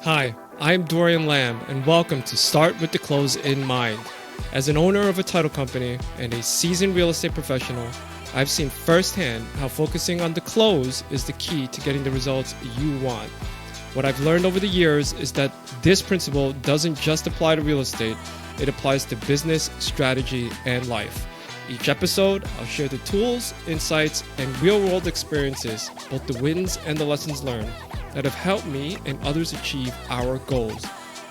Hi, I'm Dorian Lamb, and welcome to Start with the Close in Mind. As an owner of a title company and a seasoned real estate professional, I've seen firsthand how focusing on the close is the key to getting the results you want. What I've learned over the years is that this principle doesn't just apply to real estate, it applies to business, strategy, and life. Each episode, I'll share the tools, insights, and real world experiences, both the wins and the lessons learned, that have helped me and others achieve our goals.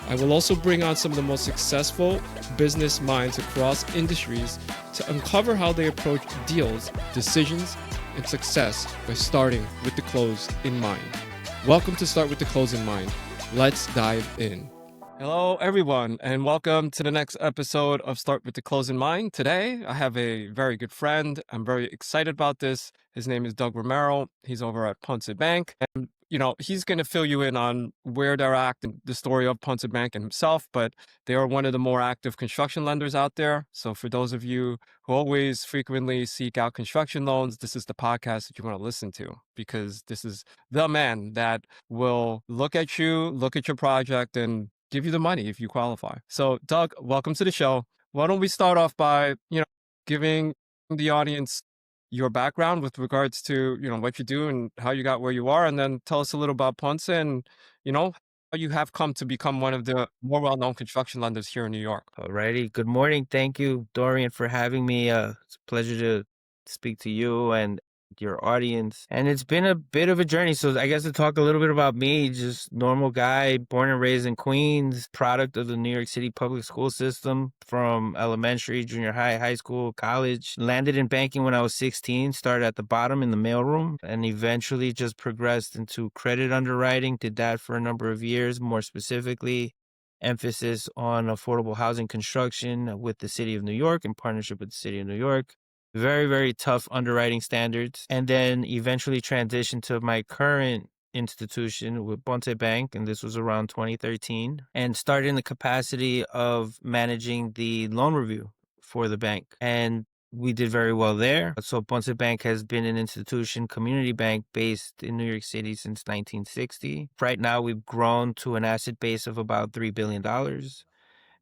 I will also bring on some of the most successful business minds across industries to uncover how they approach deals, decisions, and success by starting with the close in mind. Welcome to Start with the Close in Mind. Let's dive in. Hello, everyone, and welcome to the next episode of Start with the Close in Mind. Today, I have a very good friend. I'm very excited about this. His name is Doug Romero. He's over at Ponce Bank. And, he's going to fill you in on where they're at and the story of Ponce Bank and himself, but they are one of the more active construction lenders out there. So for those of you who always frequently seek out construction loans, this is the podcast that you want to listen to, because this is the man that will look at you, look at your project, and give you the money if you qualify. So, Doug, welcome to the show. Why don't we start off by, giving the audience your background with regards to, what you do and how you got where you are, and then tell us a little about Ponce and, how you have come to become one of the more well-known construction lenders here in New York. Alrighty. Good morning. Thank you, Dorian, for having me. It's a pleasure to speak to you and your audience. And it's been a bit of a journey. So I guess to talk a little bit about me, just normal guy, born and raised in Queens, product of the New York City public school system from elementary, junior high, high school, college. Landed in banking when I was 16, started at the bottom in the mailroom, and eventually just progressed into credit underwriting. Did that for a number of years, more specifically emphasis on affordable housing construction with the city of New York, in partnership with the city of New York. Very, very tough underwriting standards. And then eventually transitioned to my current institution with Ponce Bank, and this was around 2013, and started in the capacity of managing the loan review for the bank. And we did very well there. So Ponce Bank has been an institution, community bank based in New York City since 1960. Right now, we've grown to an asset base of about $3 billion.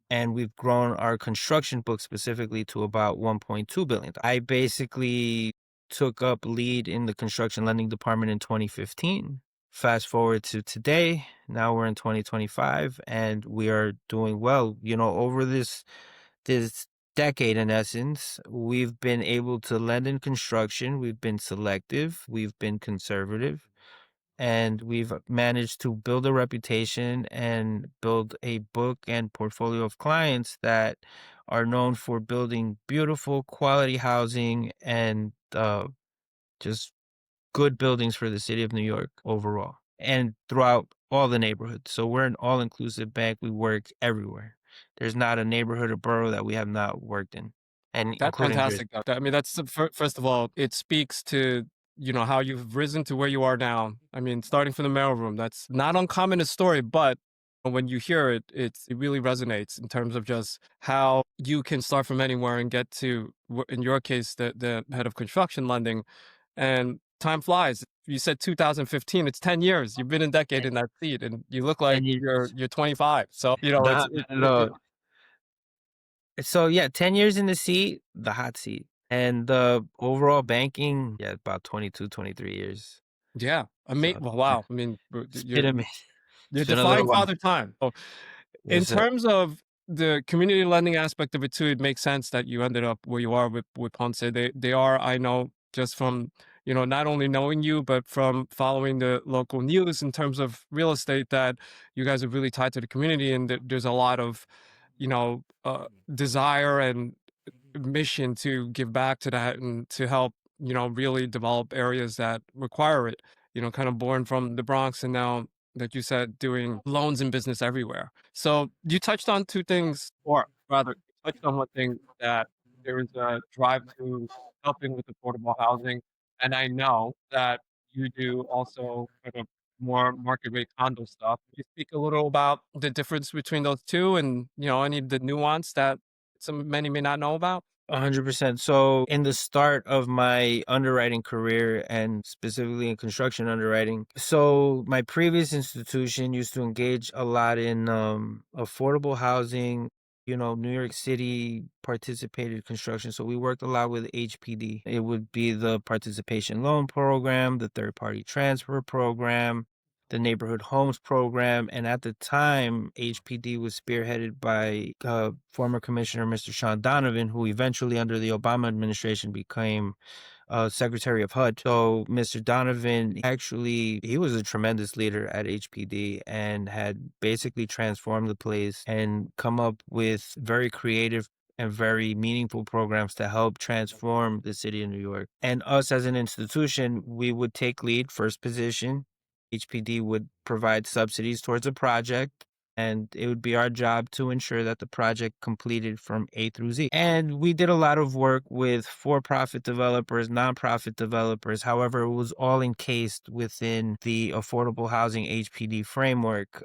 And we've grown our construction book specifically to about $1.2 billion. I basically took up lead in the construction lending department in 2015. Fast forward to today, now we're in 2025, and we are doing well. Over this decade, in essence, we've been able to lend in construction. We've been selective. We've been conservative. And we've managed to build a reputation and build a book and portfolio of clients that are known for building beautiful quality housing and just good buildings for the city of New York overall and throughout all the neighborhoods. So we're an all-inclusive bank. We work everywhere. There's not a neighborhood or borough that we have not worked in, and That's including Jersey. fantastic, Doug. I mean, that's first of all, it speaks to how you've risen to where you are now. I mean, starting from the mailroom, that's not uncommon a story, but when you hear it, it really resonates in terms of just how you can start from anywhere and get to, in your case, the head of construction lending. And time flies. You said 2015. It's 10 years. You've been a decade in that seat, and you look like 10 years. you're 25. So it's Not at all. So yeah, 10 years in the seat, the hot seat. And the overall banking, yeah, about 22, 23 years. yeah. So Well, yeah, wow. I mean, it's been a minute. you're It's been a little defying while. father time. So in Yes, sir. terms of the community lending aspect of it too, it makes sense that you ended up where you are with Ponce. They are, I know, just from not only knowing you, but from following the local news in terms of real estate, that you guys are really tied to the community, and there's a lot of desire and mission to give back to that and to help really develop areas that require it, kind of born from the Bronx, and now that you said doing loans and business everywhere. So you touched on two things, or rather you touched on one thing, that there is a drive to helping with affordable housing, and I know that you do also kind of more market rate condo stuff. Could you speak a little about the difference between those two, and any of the nuance that many may not know about? 100%. So, in the start of my underwriting career and specifically in construction underwriting, so my previous institution used to engage a lot in affordable housing. New York City participated construction. So, we worked a lot with HPD. It would be the participation loan program, the third party transfer program, the neighborhood homes program. And at the time, HPD was spearheaded by former Commissioner Mr. Sean Donovan, who eventually, under the Obama administration, became Secretary of HUD. So Mr. Donovan, actually, he was a tremendous leader at HPD and had basically transformed the place and come up with very creative and very meaningful programs to help transform the city of New York. And us as an institution, we would take lead, first position. HPD would provide subsidies towards a project, and it would be our job to ensure that the project completed from A through Z. And we did a lot of work with for-profit developers, nonprofit developers. However, it was all encased within the affordable housing HPD framework.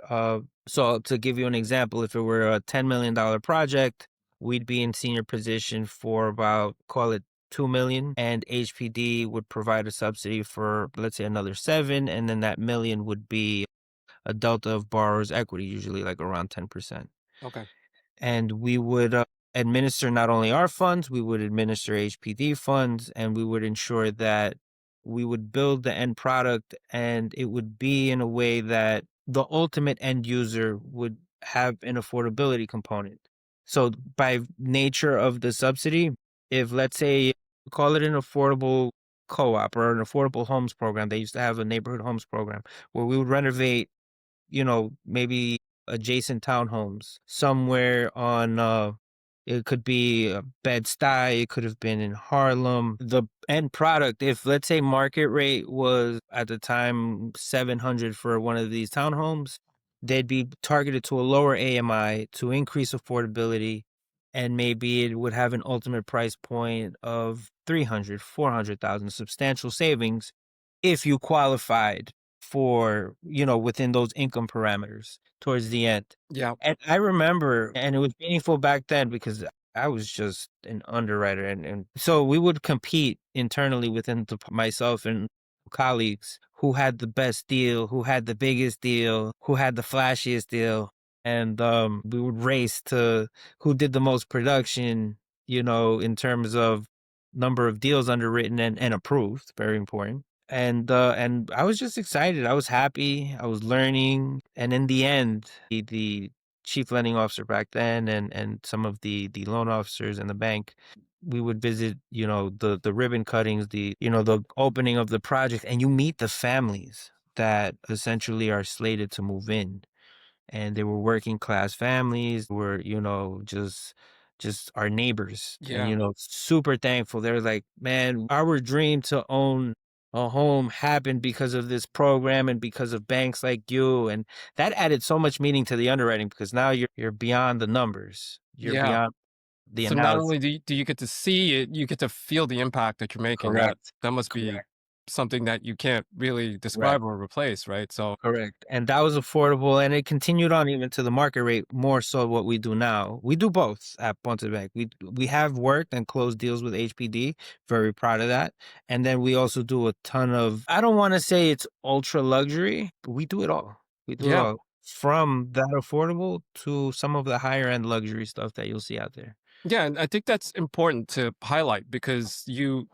So to give you an example, if it were a $10 million project, we'd be in senior position for about, call it 2 million, and HPD would provide a subsidy for, let's say, another 7, and then that million would be a delta of borrower's equity, usually like around 10%. Okay. And we would administer not only our funds, we would administer HPD funds, and we would ensure that we would build the end product, and it would be in a way that the ultimate end user would have an affordability component. So by nature of the subsidy, if, let's say, call it an affordable co-op or an affordable homes program, they used to have a neighborhood homes program where we would renovate, maybe adjacent townhomes somewhere on it could be Bed-Stuy, it could have been in Harlem. The end product, if, let's say, market rate was at the time 700 for one of these townhomes, they'd be targeted to a lower AMI to increase affordability, and maybe it would have an ultimate price point of 300, 400,000, substantial savings if you qualified for, within those income parameters towards the end. Yeah. And I remember, and it was meaningful back then because I was just an underwriter. And so we would compete internally within myself and colleagues who had the best deal, who had the biggest deal, who had the flashiest deal. And we would race to who did the most production, in terms of number of deals underwritten and approved. Very important. And I was just excited. I was happy. I was learning. And in the end, the chief lending officer back then and some of the loan officers in the bank, we would visit, the ribbon cuttings, the opening of the project, and you meet the families that essentially are slated to move in. And they were working class families, were, just our neighbors, and, Yeah. super thankful. They're like, man, our dream to own a home happened because of this program and because of banks like you. And that added so much meaning to the underwriting because now you're beyond the numbers. You're Yeah. beyond the So not analysis. only do you get to see it, you get to feel the impact that you're making. Correct. That must be Correct. something that you can't really Right. describe or replace, right? So Correct. And that was affordable, and it continued on even to the market rate, more so what we do now. We do both at Ponce Bank. We have worked and closed deals with HPD. Very proud of that. And then we also do a ton of, I don't want to say it's ultra luxury, but we do it all. We do it yeah. all. From that affordable to some of the higher end luxury stuff that you'll see out there. Yeah, and I think that's important to highlight because you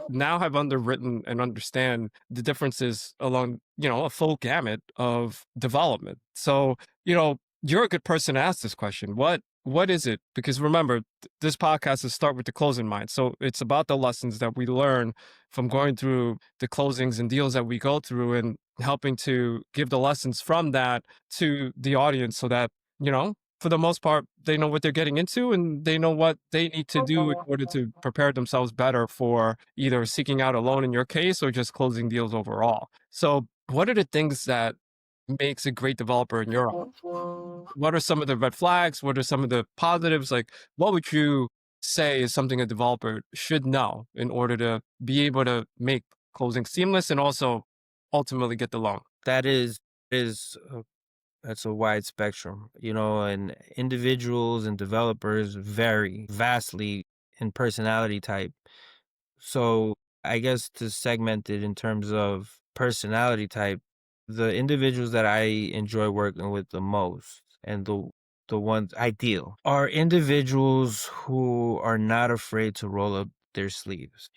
now have underwritten and understand the differences along, a full gamut of development. So, you're a good person to ask this question. What is it? Because remember, this podcast is start with the close in mind. So it's about the lessons that we learn from going through the closings and deals that we go through and helping to give the lessons from that to the audience so that, for the most part, they know what they're getting into and they know what they need to do in order to prepare themselves better for either seeking out a loan in your case or just closing deals overall. So, what are the things that makes a great developer in your eyes? What are some of the red flags? What are some of the positives? Like, what would you say is something a developer should know in order to be able to make closing seamless and also ultimately get the loan? That is That's a wide spectrum, and individuals and developers vary vastly and personality type. So I guess to segment it in terms of personality type, the individuals that I enjoy working with the most and the ones ideal are individuals who are not afraid to roll up their sleeves.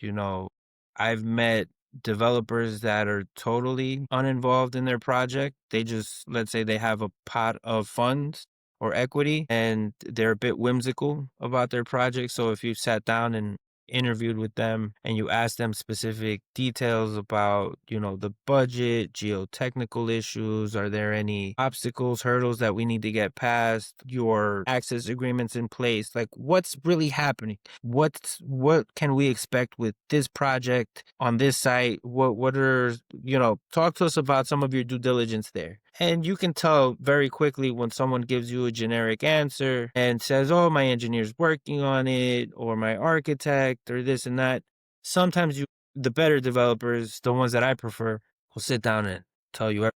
I've met developers that are totally uninvolved in their project. They just, let's say they have a pot of funds or equity and they're a bit whimsical about their project. So if you sat down and interviewed with them and you asked them specific details about, the budget, geotechnical issues, are there any obstacles, hurdles that we need to get past, your access agreements in place, like what's really happening? What can we expect with this project on this site? What are, talk to us about some of your due diligence there. And you can tell very quickly when someone gives you a generic answer and says, oh, my engineer's working on it, or my architect, or this and that. Sometimes the better developers, the ones that I prefer, will sit down and tell you,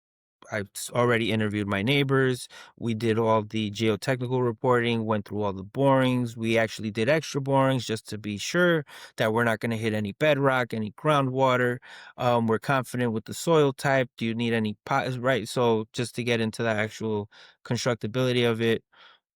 I've already interviewed my neighbors. We did all the geotechnical reporting, went through all the borings. We actually did extra borings just to be sure that we're not going to hit any bedrock, any groundwater. We're confident with the soil type. Do you need any pots? Right. So just to get into the actual constructability of it,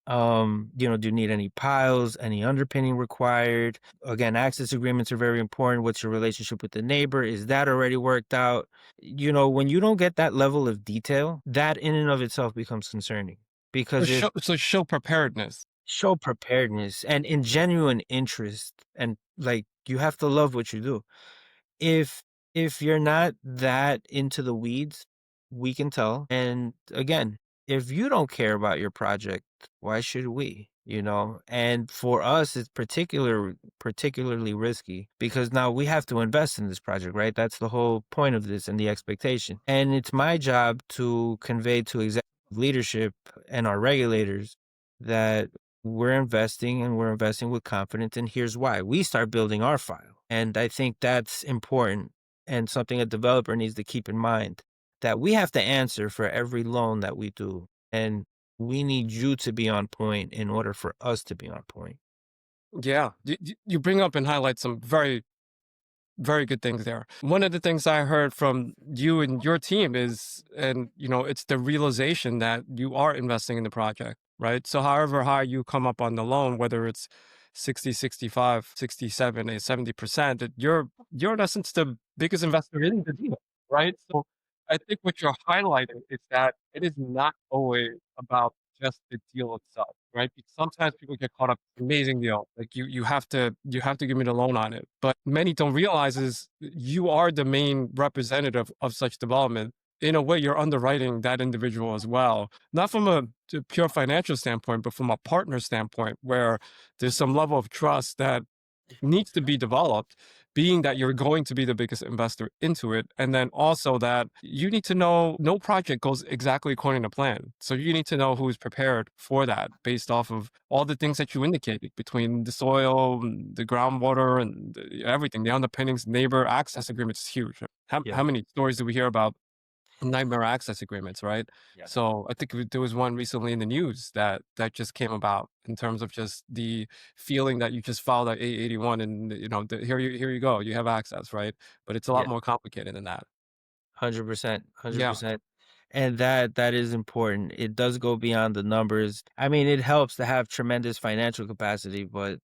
do you need any piles, any underpinning required? Again, access agreements are very important. What's your relationship with the neighbor? Is that already worked out? When you don't get that level of detail, that in and of itself becomes concerning because Show preparedness. show preparedness and in genuine interest, and like you have to love what you do. If you're not that into the weeds, we can tell. And again, if you don't care about your project, why should we? And for us, it's particularly risky because now we have to invest in this project, right? That's the whole point of this and the expectation. And it's my job to convey to executive leadership and our regulators that we're investing with confidence. And here's why. We start building our file. And I think that's important and something a developer needs to keep in mind, that we have to answer for every loan that we do. And we need you to be on point in order for us to be on point. Yeah, you bring up and highlight some very, very good things there. One of the things I heard from you and your team is, and it's the realization that you are investing in the project, right? So however high you come up on the loan, whether it's 60, 65, 67, 70%, that you're in essence the biggest investor in the deal, right? So I think what you're highlighting is that it is not always about just the deal itself, right? Because sometimes people get caught up. Amazing deal, like you have to give me the loan on it. But many don't realize is you are the main representative of such development. In a way, you're underwriting that individual as well, not from a pure financial standpoint, but from a partner standpoint, where there's some level of trust that needs to be developed, being that you're going to be the biggest investor into it. And then also that you need to know no project goes exactly according to plan. So you need to know who's prepared for that based off of all the things that you indicated between the soil, the groundwater, and everything, the underpinnings, neighbor access agreements is huge. How many stories do we hear about nightmare access agreements, right? Yeah. So I think there was one recently in the news that just came about in terms of just the feeling that you just filed at 881 and here you go, you have access, right? But it's a lot Yeah. more complicated than that. 100%, Yeah. 100%. And that is important. It does go beyond the numbers. I mean, it helps to have tremendous financial capacity, but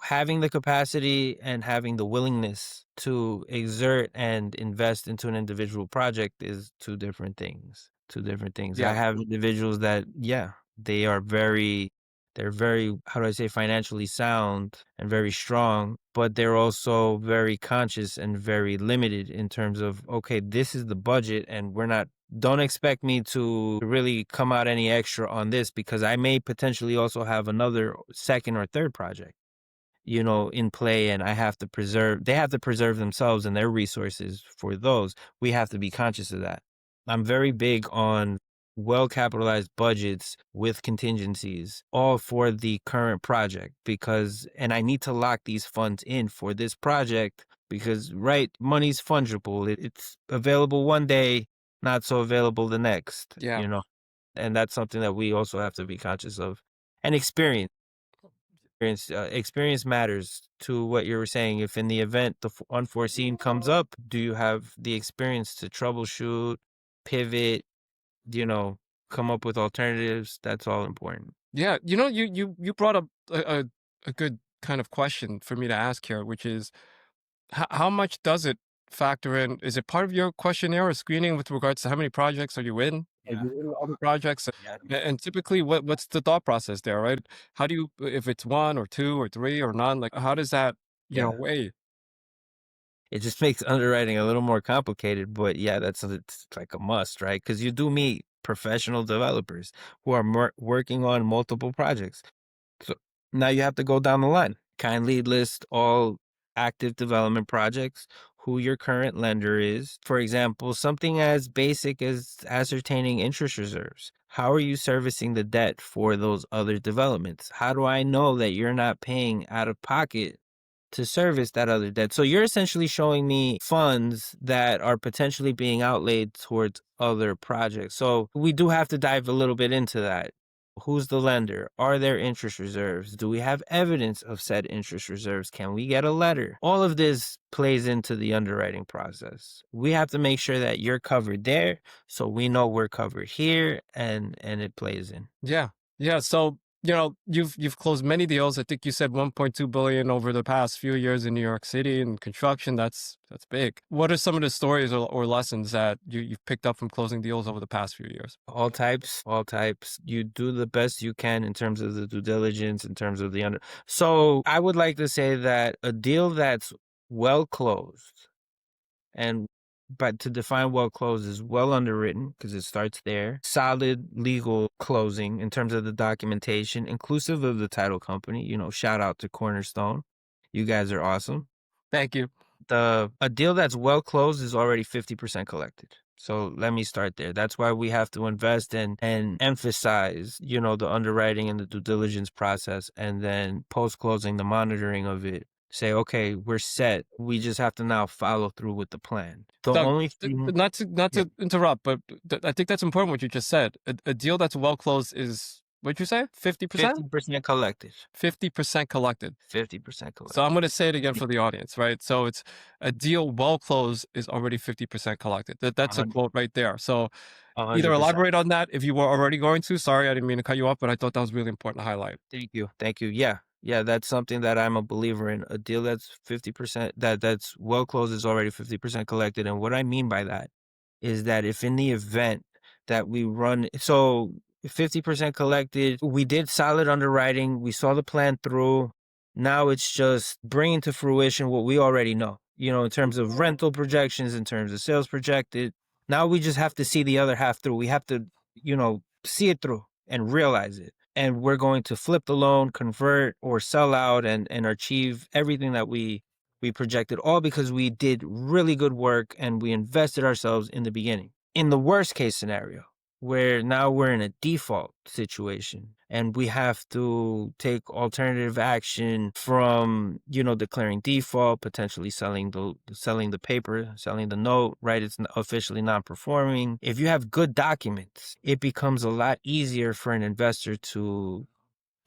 having the capacity and having the willingness to exert and invest into an individual project is two different things. Two different things. I Yeah. have individuals that, yeah, they're very, how do I say, financially sound and very strong, but they're also very conscious and very limited in terms of, okay, this is the budget and don't expect me to really come out any extra on this because I may potentially also have another second or third project, in play, and they have to preserve themselves and their resources for those. We have to be conscious of that. I'm very big on well-capitalized budgets with contingencies, all for the current project and I need to lock these funds in for this project because, right, money's fungible. It's available one day, not so available the next, Yeah. and that's something that we also have to be conscious of and experience. Experience matters to what you were saying. If in the event unforeseen comes up, do you have the experience to troubleshoot, pivot, you know, come up with alternatives? That's all important. Yeah, you brought up a good kind of question for me to ask here, which is how much does it factor in? Is it part of your questionnaire or screening with regards to how many projects are you in? Are Yeah. you in other projects? Yeah. And typically, what's the thought process there, right? How do you, if it's one or two or three or none, like how does that, Yeah. weigh? It just makes underwriting a little more complicated, but yeah, it's like a must, right? Because you do meet professional developers who are working on multiple projects. So now you have to go down the line. Kindly list all active development projects, who your current lender is. For example, something as basic as ascertaining interest reserves. How are you servicing the debt for those other developments? How do I know that you're not paying out of pocket to service that other debt? So you're essentially showing me funds that are potentially being outlaid towards other projects. So we do have to dive a little bit into that. Who's the lender? Are there interest reserves? Do we have evidence of said interest reserves? Can we get a letter? All of this plays into the underwriting process. We have to make sure that you're covered there, so we know we're covered here, and it plays in. Yeah. Yeah. So, you've closed many deals. I think you said 1.2 billion over the past few years in New York City in construction. That's big. What are some of the stories or lessons that you've picked up from closing deals over the past few years? All types, all types. You do the best you can in terms of the due diligence, in terms of the under. So I would like to say that a deal that's well closed, and but to define well closed is well underwritten because it starts there. Solid legal closing in terms of the documentation, inclusive of the title company. Shout out to Cornerstone. You guys are awesome. Thank you. A deal that's well closed is already 50% collected. So let me start there. That's why we have to invest in and emphasize, the underwriting and the due diligence process, and then post closing, the monitoring of it. Say, okay, we're set. We just have to now follow through with the plan. The Doug, only thing, not yeah, to interrupt, but I think that's important what you just said. A deal that's well closed is, what'd you say? 50%? 50% collected. 50% collected. 50% So I'm collected. going to say it again for the audience, right? So it's a deal well closed is already 50% collected. That's a 100, quote right there. So either 100%. elaborate on that if you were already going to. Sorry, I didn't mean to cut you off, but I thought that was really important to highlight. Thank you. Thank you. Yeah. Yeah, that's something that I'm a believer in. A deal that's 50%, that's well closed is already 50% collected. And what I mean by that is that if in the event that we run, so 50% collected, we did solid underwriting, we saw the plan through. Now it's just bringing to fruition what we already know, in terms of rental projections, in terms of sales projected. Now we just have to see the other half through. We have to, see it through and realize it. And we're going to flip the loan, convert, or sell out, and achieve everything that we projected, all because we did really good work and we invested ourselves in the beginning. In the worst case scenario, where now we're in a default situation and we have to take alternative action from, declaring default, potentially selling the paper, selling the note, right? It's officially non-performing. If you have good documents, it becomes a lot easier for an investor to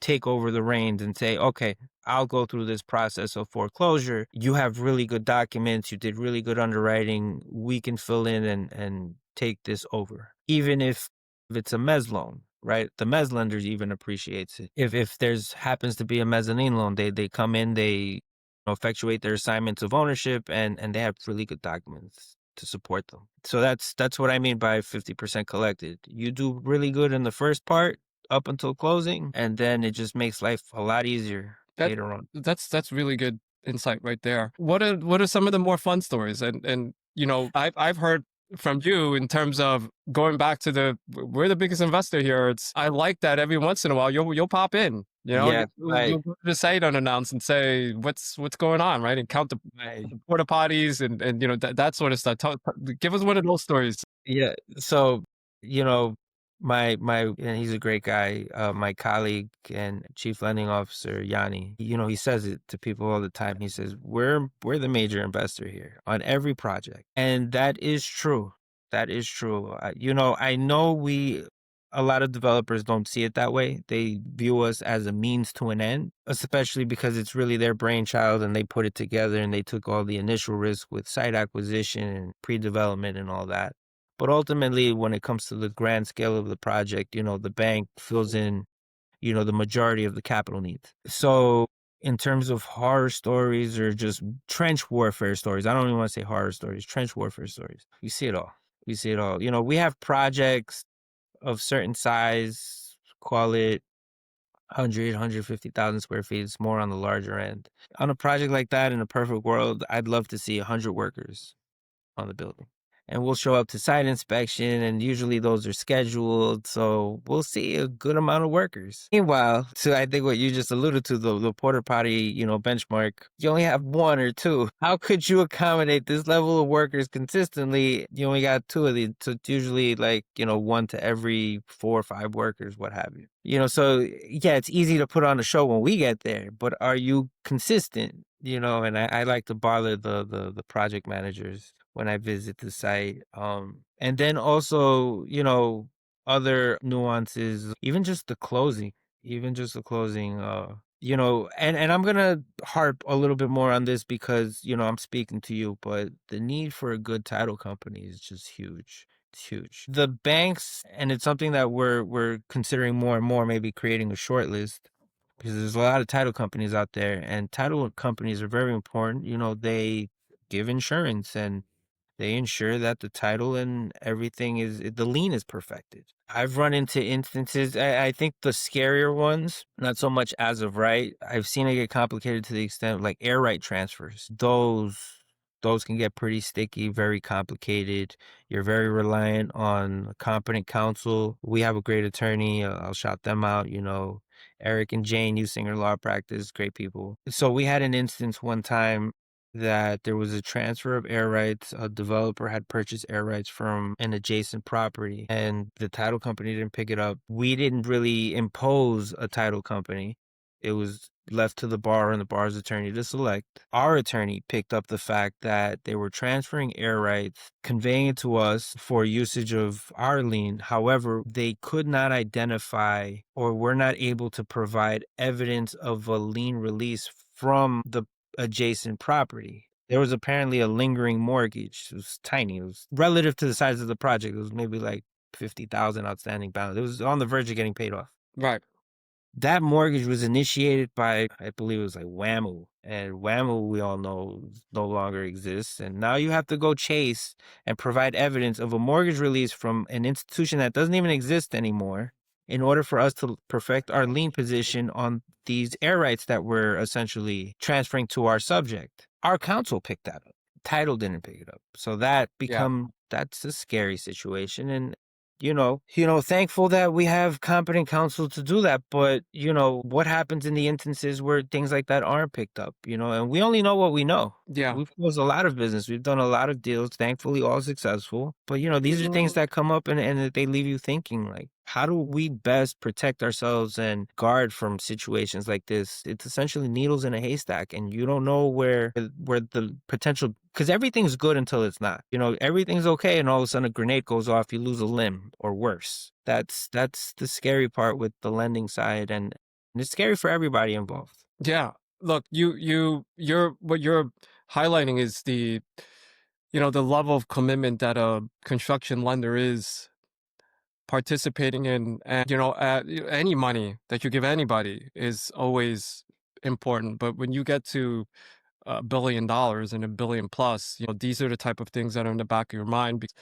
take over the reins and say, okay, I'll go through this process of foreclosure. You have really good documents. You did really good underwriting. We can fill in and take this over. Even if it's a mezz loan, right? The mezz lenders even appreciates it. If there's happens to be a mezzanine loan, they come in, they effectuate their assignments of ownership, and they have really good documents to support them. So that's what I mean by 50% collected. You do really good in the first part, up until closing, and then it just makes life a lot easier That later on. that's really good insight right there. What are some of the more fun stories? And I've heard from you in terms of going back to we're the biggest investor here. I like that every once in a while you'll pop in. Yeah, You'll go to the site unannounced and say what's going on, right? And count right. the porta potties and that sort of stuff. Give us one of those stories. Yeah. So, you know, and he's a great guy. My colleague and chief lending officer, Yanni, he says it to people all the time. He says, we're the major investor here on every project. And that is true. That is true. I know A lot of developers don't see it that way. They view us as a means to an end, especially because it's really their brainchild and they put it together and they took all the initial risk with site acquisition and pre-development and all that. But ultimately, when it comes to the grand scale of the project, the bank fills in, the majority of the capital needs. So in terms of horror stories or just trench warfare stories, I don't even want to say horror stories, trench warfare stories. You see it all. You see it all. We have projects of certain size, call it 150,000 square feet. It's more on the larger end. On a project like that, in a perfect world, I'd love to see 100 workers on the building. And we'll show up to site inspection, and usually those are scheduled. So we'll see a good amount of workers. Meanwhile, to I think what you just alluded to, the porta potty, benchmark, you only have one or two. How could you accommodate this level of workers consistently? You only got two of these. So it's usually like, one to every 4 or 5 workers, what have you. So yeah, it's easy to put on a show when we get there, but are you consistent? And I like to bother the project managers when I visit the site. And then also, other nuances, even just the closing, and I'm gonna harp a little bit more on this because, I'm speaking to you, but the need for a good title company is just huge. It's huge. The banks, and it's something that we're considering more and more, maybe creating a short list because there's a lot of title companies out there, and title companies are very important. They give insurance and they ensure that the title and everything the lien is perfected. I've run into instances, I think the scarier ones, not so much as of right. I've seen it get complicated to the extent of like air right transfers. Those can get pretty sticky, very complicated. You're very reliant on a competent counsel. We have a great attorney. I'll shout them out. Eric and Jane, Usinger Law Practice, great people. So we had an instance one time that there was a transfer of air rights. A developer had purchased air rights from an adjacent property and the title company didn't pick it up. We didn't really impose a title company. It was left to the bar and the bar's attorney to select. Our attorney picked up the fact that they were transferring air rights, conveying it to us for usage of our lien. However, they could not identify or were not able to provide evidence of a lien release from the adjacent property. There was apparently a lingering mortgage. It was tiny. It was relative to the size of the project. It was maybe like 50,000 outstanding balance. It was on the verge of getting paid off. Right. That mortgage was initiated by, I believe it was like WAMU. And WAMU, we all know, no longer exists. And now you have to go chase and provide evidence of a mortgage release from an institution that doesn't even exist anymore in order for us to perfect our lien position on these air rights that we're essentially transferring to our subject. Our counsel picked that up. Title didn't pick it up. So that's a scary situation. And thankful that we have competent counsel to do that. But, what happens in the instances where things like that aren't picked up, and we only know what we know. Yeah. We've closed a lot of business. We've done a lot of deals, thankfully all successful. But, these are things that come up and they leave you thinking like, how do we best protect ourselves and guard from situations like this? It's essentially needles in a haystack, and you don't know where the potential, because everything's good until it's not. Everything's okay, and all of a sudden a grenade goes off, you lose a limb or worse. That's the scary part with the lending side, and it's scary for everybody involved. Yeah. Look, what you're highlighting is the level of commitment that a construction lender is participating in, and any money that you give anybody is always important. But when you get to $1 billion and $1 billion plus, these are the type of things that are in the back of your mind, because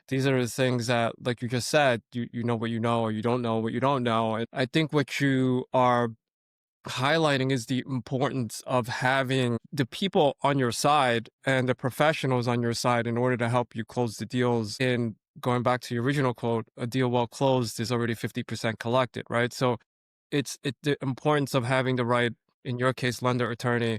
these are the things that, like you just said, you know what you know, or you don't know what you don't know. And I think what you are highlighting is the importance of having the people on your side and the professionals on your side in order to help you close the deals. In going back to your original quote, a deal well closed is already 50% collected, right? So it's the importance of having the right, in your case, lender, attorney,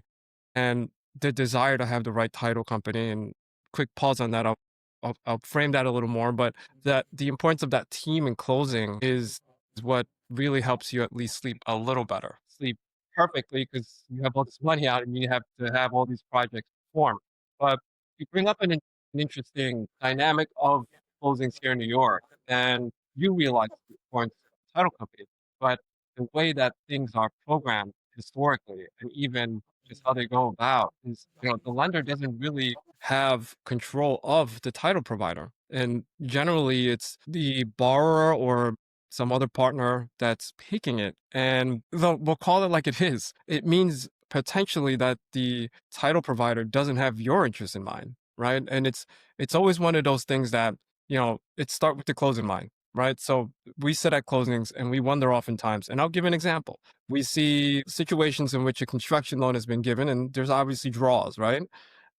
and the desire to have the right title company. And quick pause on that. I'll frame that a little more, but that the importance of that team in closing is what really helps you at least sleep a little better. Sleep perfectly because you have all this money out and you have to have all these projects perform. But you bring up an interesting dynamic of closings here in New York. And you realize the importance of the title company, but the way that things are programmed historically and even just how they go about is, the lender doesn't really have control of the title provider. And generally, it's the borrower or some other partner that's picking it. And we'll call it like it is. It means potentially that the title provider doesn't have your interest in mind, right? And it's always one of those things that, it start with the close in mind, right? So we sit at closings and we wonder oftentimes, and I'll give an example. We see situations in which a construction loan has been given and there's obviously draws, right?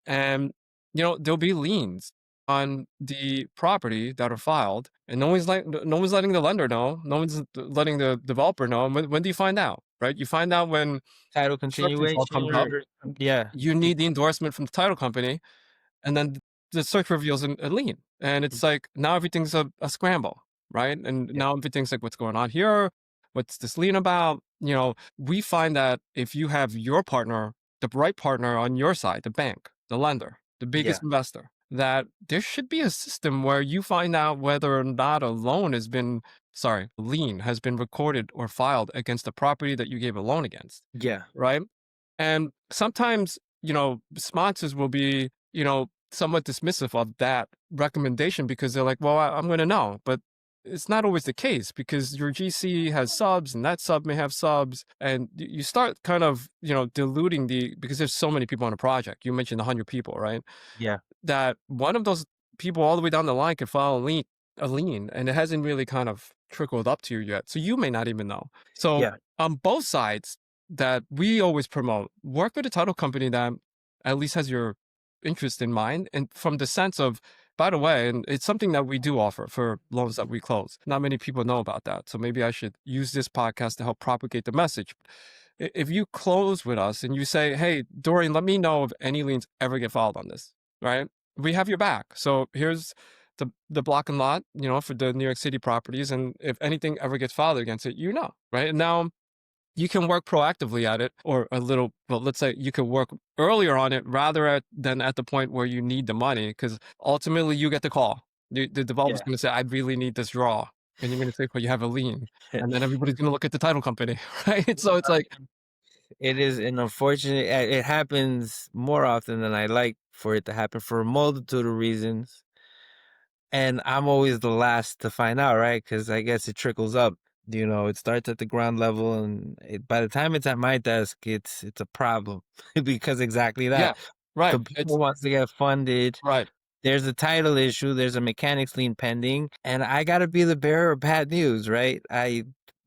And, there'll be liens on the property that are filed, and no one's letting the lender know, no one's letting the developer know. And when do you find out, right? You find out when Title construction default continuation comes up, yeah. you need the endorsement from the title company, and then the search reveals a lien, and it's like now everything's a scramble, right? And Yeah. now everything's like, what's going on here? What's this lien about? We find that if you have your partner, the right partner on your side, the bank, the lender, the Yeah. biggest investor, that there should be a system where you find out whether or not a loan has been, sorry, lien has been recorded or filed against the property that you gave a loan against, Yeah. right? And sometimes, sponsors will be, somewhat dismissive of that recommendation because they're like, well, I'm going to know. But it's not always the case because your GC has subs and that sub may have subs. And you start kind of, diluting because there's so many people on a project. You mentioned 100 people, right? Yeah. That one of those people all the way down the line could file a lien, and it hasn't really kind of trickled up to you yet. So you may not even know. So Yeah. on both sides, that we always promote, work with a title company that at least has your interest in mind. And from the sense of, by the way, and it's something that we do offer for loans that we close. Not many people know about that. So maybe I should use this podcast to help propagate the message. If you close with us and you say, hey, Dorian, let me know if any liens ever get filed on this, right? We have your back. So here's the block and lot, for the New York City properties. And if anything ever gets filed against it, right? And now you can work proactively at it, or a little, well, let's say you could work earlier on it rather than at the point where you need the money, because ultimately you get the call. The developer's Yeah. going to say, I really need this draw. And you're going to say, well, you have a lien. And then everybody's going to look at the title company, right? So it's like, It is an unfortunate. It happens more often than I like for it to happen for a multitude of reasons, and I'm always the last to find out, right? Because I guess it trickles up. It starts at the ground level, and by the time it's at my desk, it's a problem because exactly yeah, that. right. The people It's wants to get funded. right. There's a title issue. There's a mechanics lien pending, and I got to be the bearer of bad news, right?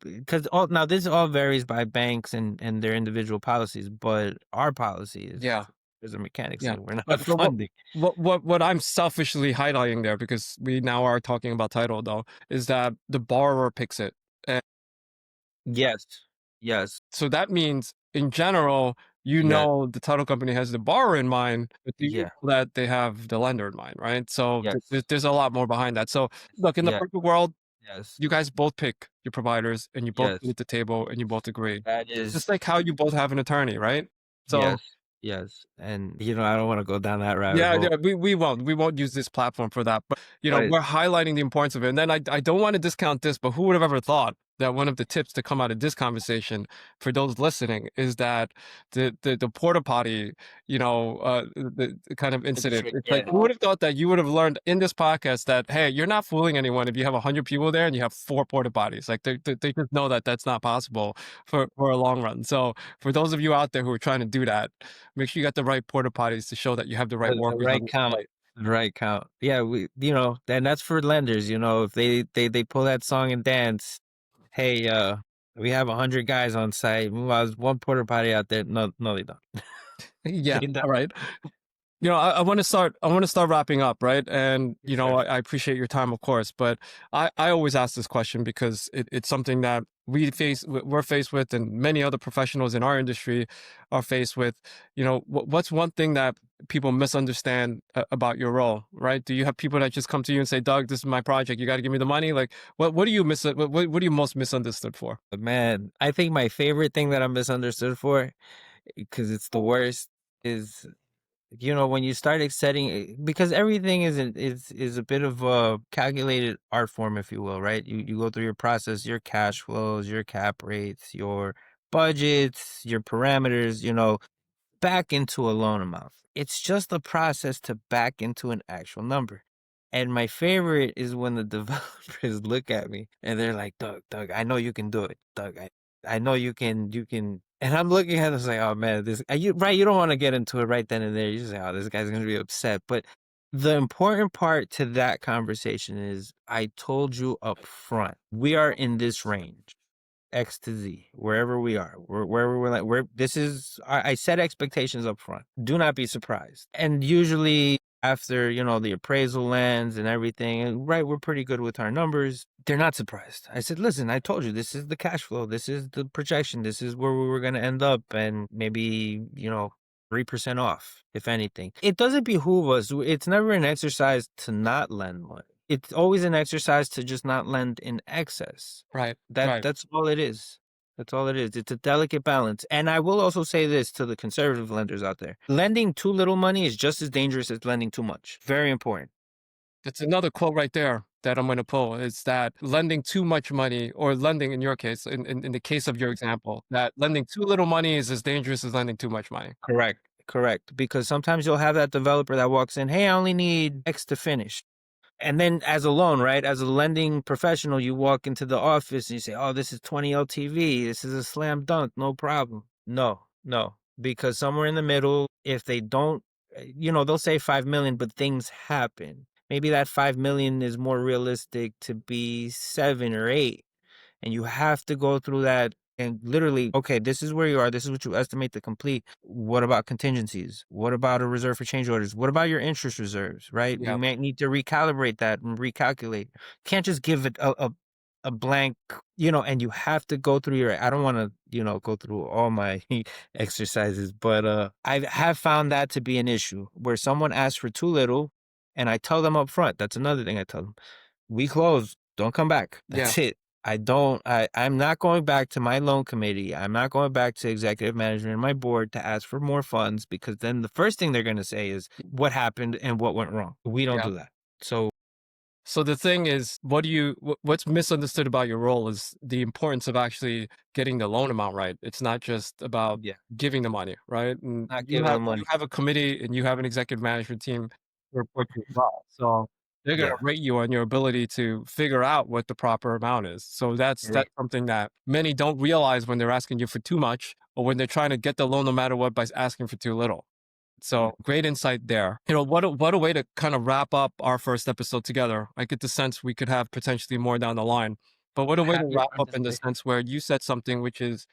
Because all now this all varies by banks and their individual policies, but our policy is Yeah. there's a mechanics Yeah. lien. We're not But what, funding. what I'm selfishly highlighting there, because we now are talking about title though, is that the borrower picks it. Yes, yes, So that means, in general, yeah, the title company has the borrower in mind, but do you yeah, know that they have the lender in mind, right? So yes, there's a lot more behind that. So look, in the yeah, perfect world, yes, you guys both pick your providers and you both sit yes. at the table and you both agree. That Just is like how you both have an attorney, right? So yes, yes. And I don't want to go down that rabbit yeah, hole, yeah, we won't use this platform for that. But but we're highlighting the importance of it. And then I don't want to discount this, but who would have ever thought that one of the tips to come out of this conversation for those listening is that the porta potty, the kind of the incident. trick, It's like, yeah, who would have thought that you would have learned in this podcast that, hey, you're not fooling anyone if you have 100 people there and you have 4 porta potties. Like they just know that that's not possible for a long run. So for those of you out there who are trying to do that, make sure you got the right porta potties to show that you have the right the workers on right the count. site. The right count. Yeah, and that's for lenders, if they pull that song and dance, hey, we have 100 guys on site. Meanwhile, there's one porta potty out there. No, no, they don't. Yeah, They don't. all right. I want to start. I want to start wrapping up, right? And Yes, sir. I appreciate your time, of course, but I always ask this question because it's something that we're faced with, and many other professionals in our industry are faced with. What's one thing that people misunderstand about your role, right? Do you have people that just come to you and say, "Doug, this is my project. You got to give me the money." Like, what do you what are you most misunderstood for? But man, I think my favorite thing that I'm misunderstood for, because it's the worst, is when you start setting, because everything is a bit of a calculated art form, if you will, right? You go through your process, your cash flows, your cap rates, your budgets, your parameters, back into a loan amount. It's just a process to back into an actual number. And my favorite is when the developers look at me and they're like, Doug, I know you can do it. Doug, I know you can. And I'm looking at this like, oh man, right, you don't want to get into it right then and there. You just say, oh, this guy's going to be upset. But the important part to that conversation is I told you up front, we are in this range. X to Z, wherever we are, wherever we're like, I set expectations up front. Do not be surprised. And usually after, the appraisal lands and everything, and right, we're pretty good with our numbers. They're not surprised. I said, listen, I told you, this is the cash flow. This is the projection. This is where we were going to end up. And maybe, 3% off, if anything. It doesn't behoove us. It's never an exercise to not lend money. It's always an exercise to just not lend in excess. Right. That's all it is. That's all it is. It's a delicate balance. And I will also say this to the conservative lenders out there. Lending too little money is just as dangerous as lending too much. Very important. That's another quote right there that I'm going to pull, is that lending too much money, or lending in your case, in the case of your example, that lending too little money is as dangerous as lending too much money. Correct. Correct. Because sometimes you'll have that developer that walks in, hey, I only need X to finish. And then as a loan, right? As a lending professional, you walk into the office and you say, oh, this is 20 LTV. This is a slam dunk. No problem. No, no. Because somewhere in the middle, if they don't, they'll say 5 million, but things happen. Maybe that 5 million is more realistic to be 7 or 8. And you have to go through that and literally, okay, this is where you are. This is what you estimate to complete. What about contingencies? What about a reserve for change orders? What about your interest reserves, right? Yeah. You might need to recalibrate that and recalculate. Can't just give it a blank, and you have to go through I don't want to, go through all my exercises, but I have found that to be an issue where someone asks for too little and I tell them up front. That's another thing I tell them. We close. Don't come back. Yeah. That's it. I'm not going back to my loan committee. I'm not going back to executive management and my board to ask for more funds, because then the first thing they're going to say is what happened and what went wrong. We don't do that. So the thing is, what's misunderstood about your role is the importance of actually getting the loan amount right. It's not just about giving the money, right? And Not you giving them money. have a committee and you have an executive management team to report to as well. So they're going to rate you on your ability to figure out what the proper amount is. So that's something that many don't realize when they're asking you for too much, or when they're trying to get the loan no matter what by asking for too little. So great insight there. What a way to kind of wrap up our first episode together. I get the sense we could have potentially more down the line, but what a way to wrap up in the sense where you said something which is,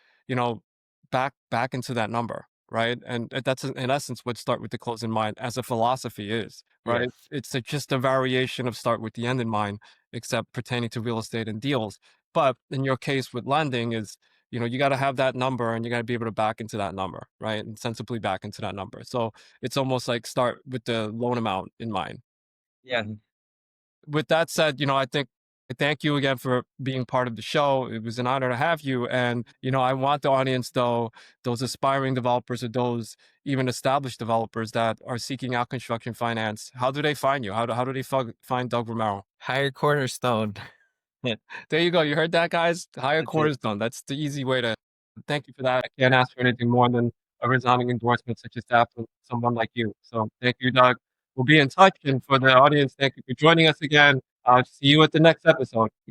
back into that number, right? And that's in essence what start with the close in mind as a philosophy is, right? It's just a variation of start with the end in mind, except pertaining to real estate and deals. But in your case with lending is, you got to have that number and you got to be able to back into that number, right? And sensibly back into that number. So it's almost like start with the loan amount in mind. Yeah. With that said, I thank you again for being part of the show. It was an honor to have you. And, I want the audience, though, those aspiring developers or those even established developers that are seeking out construction finance, how do they find you? How do they find Doug Romero? Hire Cornerstone. There you go. You heard that, guys? Hire Cornerstone. That's the easy way to thank you for that. I can't ask for anything more than a resounding endorsement such as that from someone like you. So thank you, Doug. We'll be in touch. And for the audience, thank you for joining us again. See you at the next episode.